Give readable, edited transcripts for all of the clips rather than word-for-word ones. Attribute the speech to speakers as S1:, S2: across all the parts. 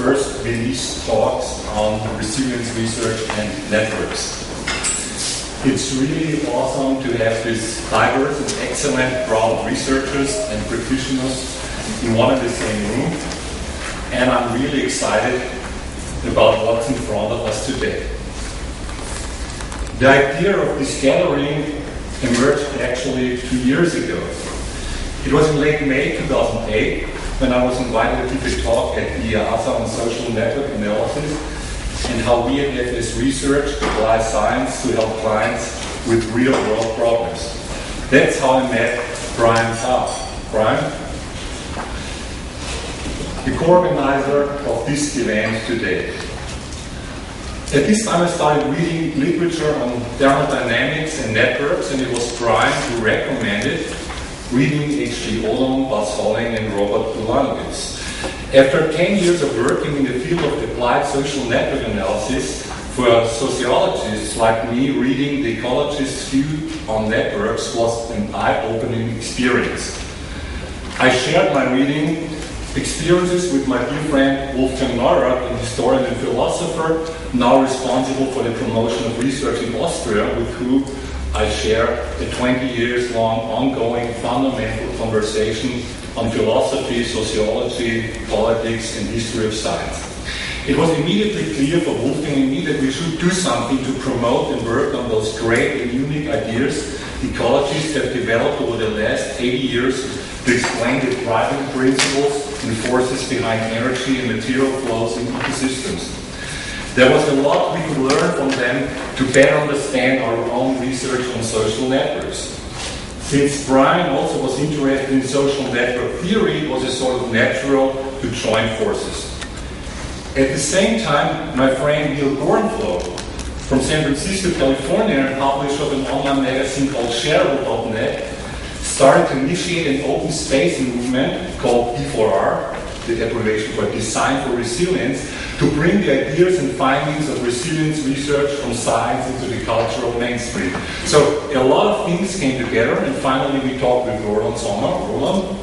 S1: first Viennese talks on resilience research and networks. It's really awesome to have this diverse and excellent crowd of researchers and practitioners in one and the same room, and I'm really excited about what's in front of us today. The idea of this gathering emerged actually 2 years ago. It was in late May 2008 when I was invited to give a talk at IASA on social network analysis and how we at FAS.research apply science to help clients with real-world problems. That's how I met Brian South. Brian, the co-organizer of this event today. At this time I started reading literature on thermodynamics and networks, and it was Brian who recommended reading H.G. Odom, Buzz Holling, and Robert Bulanovic. After 10 years of working in the field of applied social network analysis, for sociologists like me, reading the ecologist's view on networks was an eye-opening experience. I shared my reading experiences with my dear friend Wolfgang Neurath, a historian and philosopher, now responsible for the promotion of research in Austria, with whom I share a 20 years long ongoing fundamental conversation on philosophy, sociology, politics, and history of science. It was immediately clear for Wolfgang and me that we should do something to promote and work on those great and unique ideas ecologists have developed over the last 80 years to explain the driving principles and forces behind energy and material flows in ecosystems. There was a lot we could learn from them to better understand our own research on social networks. Since Brian also was interested in social network theory, it was a sort of natural to join forces. At the same time, my friend Neil Gorenflow from San Francisco, California, and publisher of an online magazine called Shareable.net, started to initiate an open space movement called D4R, the abbreviation for Design for Resilience, to bring the ideas and findings of resilience research from science into the cultural mainstream. So a lot of things came together, and finally we talked with Roland Sommer. Roland,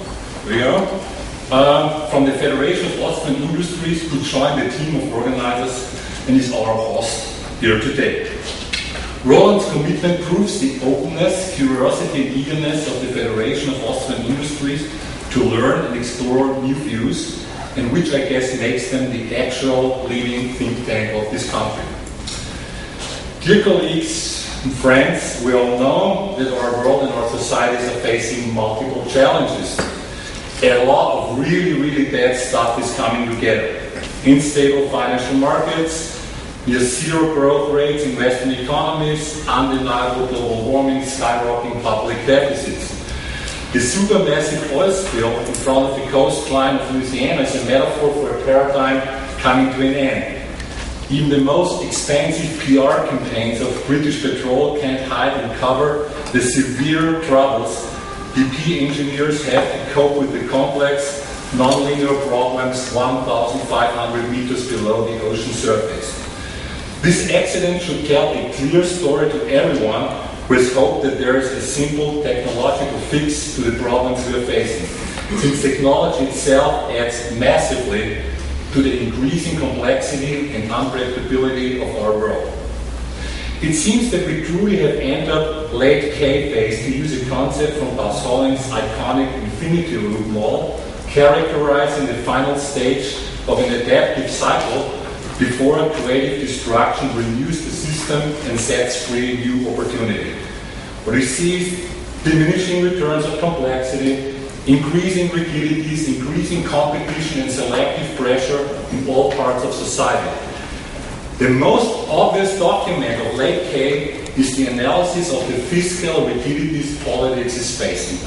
S1: there you go, from the Federation of Austrian Industries, who joined the team of organizers and is our host here today. Roland's commitment proves the openness, curiosity, and eagerness of the Federation of Austrian Industries to learn and explore new views, and which I guess makes them the actual leading think tank of this country. Dear colleagues and friends, we all know that our world and our societies are facing multiple challenges. A lot of really bad stuff is coming together. Unstable financial markets, near zero growth rates in Western economies, undeniable global warming, skyrocketing public deficits. The supermassive oil spill in front of the coastline of Louisiana is a metaphor for a paradigm coming to an end. Even the most expensive PR campaigns of British Petrol can't hide and cover the severe troubles BP engineers have to cope with the complex, nonlinear problems 1,500 meters below the ocean surface. This accident should tell a clear story to everyone who has hoped that there is a simple technological fix to the problems we are facing, since technology itself adds massively to the increasing complexity and unpredictability of our world. It seems that we truly have entered late K phase, to use a concept from Buzz Holling's iconic infinity loop model, characterizing the final stage of an adaptive cycle before a creative destruction renews the system and sets free new opportunity. What we see is diminishing returns of complexity, increasing rigidities, increasing competition and selective pressure in all parts of society. The most obvious document of late K is the analysis of the fiscal rigidities politics is facing.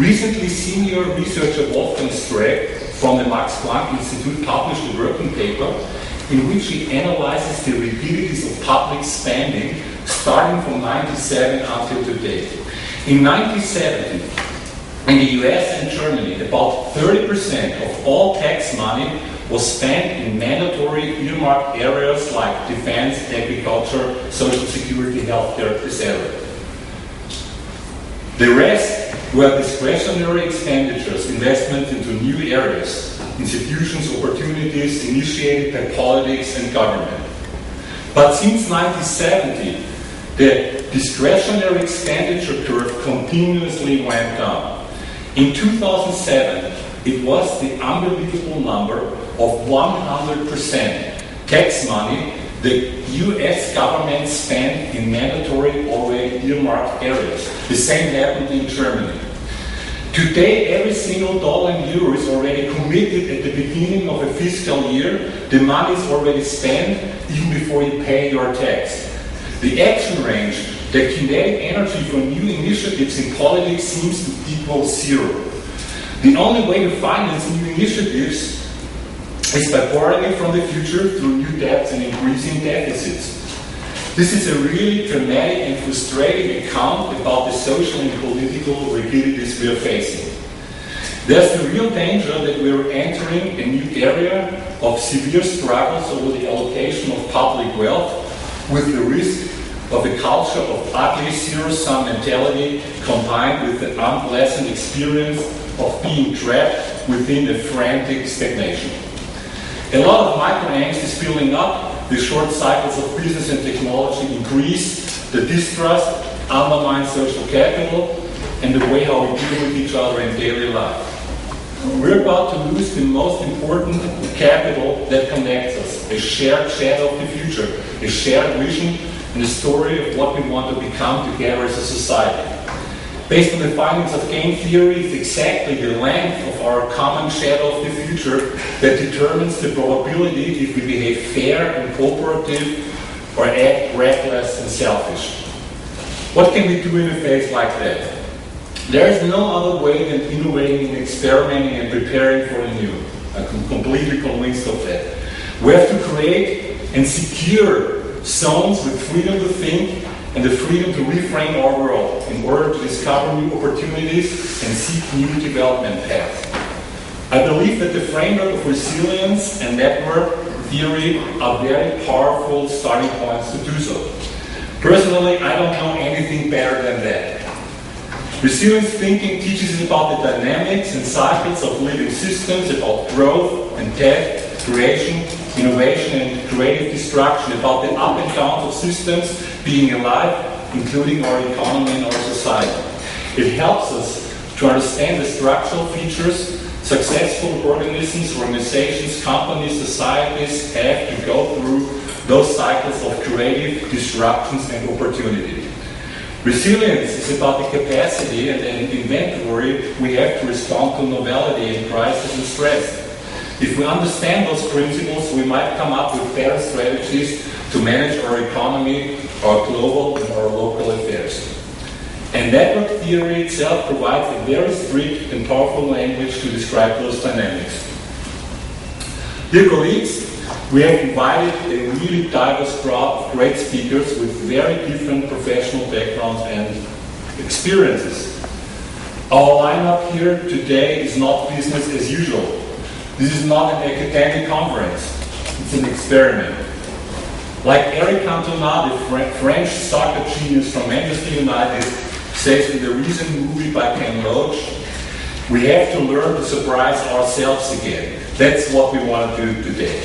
S1: Recently, senior researcher Wolfgang Streeck from the Max Planck Institute published a working paper in which he analyzes the rigidities of public spending starting from 1997 until today. In 1970, in the US and Germany, about 30% of all tax money was spent in mandatory earmarked areas like defense, agriculture, social security, healthcare, etc. The rest were discretionary expenditures, investments into new areas institutions, opportunities initiated by politics and government. But since 1970, the discretionary expenditure curve continuously went down. In 2007, it was the unbelievable number of 100% tax money the US government spent in mandatory already earmarked areas. The same happened in Germany. Today, every single dollar and euro is already committed at the beginning of a fiscal year. The money is already spent even before you pay your tax. The action range, the kinetic energy for new initiatives in politics seems to equal zero. The only way to finance new initiatives is by borrowing from the future through new debts and increasing deficits. This is a really dramatic and frustrating account about the social and political rigidities we are facing. There's the real danger that we're entering a new area of severe struggles over the allocation of public wealth, with the risk of a culture of ugly zero-sum mentality combined with the unpleasant experience of being trapped within a frantic stagnation. A lot of micro-angst is building up. The short cycles of business and technology increase the distrust, undermine social capital, and the way how we deal with each other in daily life. We're about to lose the most important capital that connects us, a shared shadow of the future, a shared vision, and a story of what we want to become together as a society. Based on the findings of game theory, it's exactly the length of our common shadow of the future that determines the probability if we behave fair and cooperative or act reckless and selfish. What can we do in a phase like that? There is no other way than innovating and experimenting and preparing for the new. I'm completely convinced of that. We have to create and secure zones with freedom to think and the freedom to reframe our world in order to discover new opportunities and seek new development paths. I believe that the framework of resilience and network theory are very powerful starting points to do so. Personally, I don't know anything better than that. Resilience thinking teaches us about the dynamics and cycles of living systems, about growth and death, creation, innovation and creative destruction, about the up and downs of systems being alive, including our economy and our society. It helps us to understand the structural features successful organisms, organizations, companies, societies have to go through those cycles of creative disruptions and opportunity. Resilience is about the capacity and an inventory we have to respond to novelty and crisis and stress. If we understand those principles, we might come up with better strategies to manage our economy, our global and our local affairs. And network theory itself provides a very strict and powerful language to describe those dynamics. Dear colleagues, we have invited a really diverse crowd of great speakers with very different professional backgrounds and experiences. Our lineup here today is not business as usual. This is not an academic conference. It's an experiment. Like Eric Cantona, the French soccer genius from Manchester United, says in the recent movie by Ken Loach, we have to learn to surprise ourselves again. That's what we want to do today.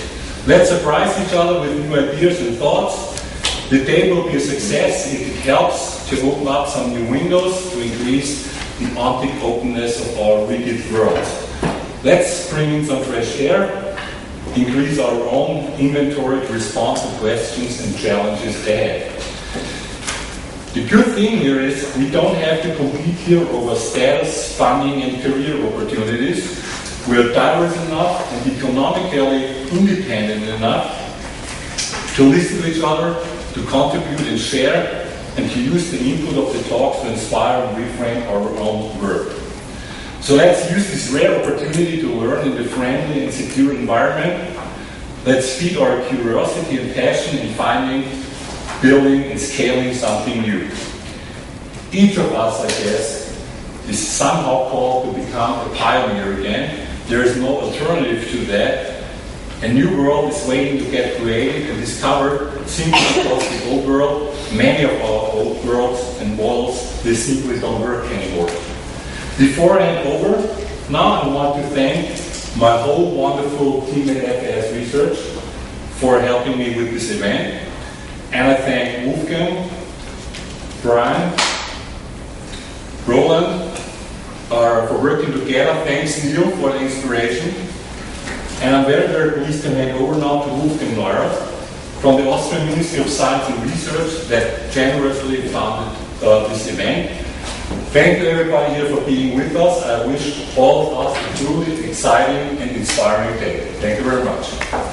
S1: Let's surprise each other with new ideas and thoughts. The day will be a success if it helps to open up some new windows to increase the ontic openness of our rigid world. Let's bring in some fresh air, increase our own inventory to respond to questions and challenges ahead. The good thing here is we don't have to compete here over status, funding, and career opportunities. We are diverse enough and economically independent enough to listen to each other, to contribute and share, and to use the input of the talks to inspire and reframe our own work. So let's use this rare opportunity to learn in a friendly and secure environment. Let's feed our curiosity and passion in finding, building, and scaling something new. Each of us, I guess, is somehow called to become a pioneer again. There is no alternative to that. A new world is waiting to get created and discovered simply across the old world. Many of our old worlds and models, they simply don't work anymore. Before I hand over, now I want to thank my whole wonderful team at FAS.research for helping me with this event. And I thank Wolfgang, Brian, Roland for working together. Thanks, Neil, for the inspiration. And I'm very, very pleased to hand over now to Wolfgang Neuer from the Austrian Ministry of Science and Research that generously funded this event. Thank you everybody here for being with us. I wish all of us a truly exciting and inspiring day. Thank you very much.